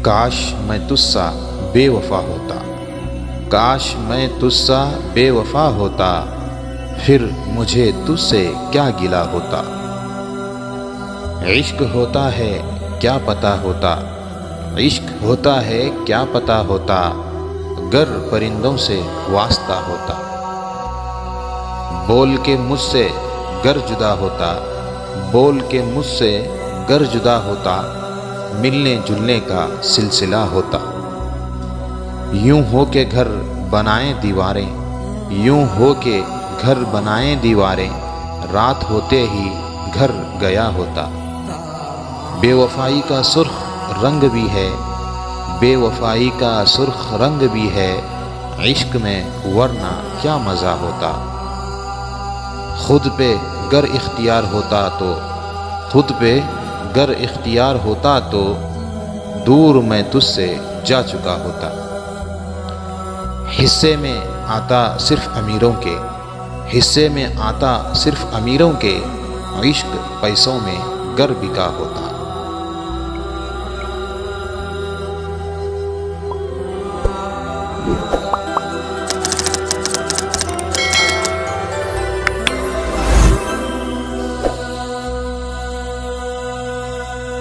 काश मैं तुझसा बेवफा होता, काश मैं तुझसा बेवफा होता, फिर मुझे तुझसे क्या गिला होता। इश्क होता है क्या पता होता, इश्क होता है क्या पता होता, गर परिंदों से वास्ता होता। बोल के मुझसे गर जुदा होता, बोल के मुझसे गर जुदा होता, मिलने जुलने का सिलसिला होता। यूं हो के घर बनाए दीवारें, यूं हो के घर बनाए दीवारें, रात होते ही घर गया होता। बेवफाई का सुर्ख रंग भी है, बेवफाई का सुर्ख रंग भी है, इश्क में वरना क्या मज़ा होता। खुद पे गर इख्तियार होता तो, खुद पे गर इख्तियार होता तो, दूर मैं तुझसे जा चुका होता। हिस्से में आता सिर्फ अमीरों के, हिस्से में आता सिर्फ अमीरों के, इश्क पैसों में गर बिका होता।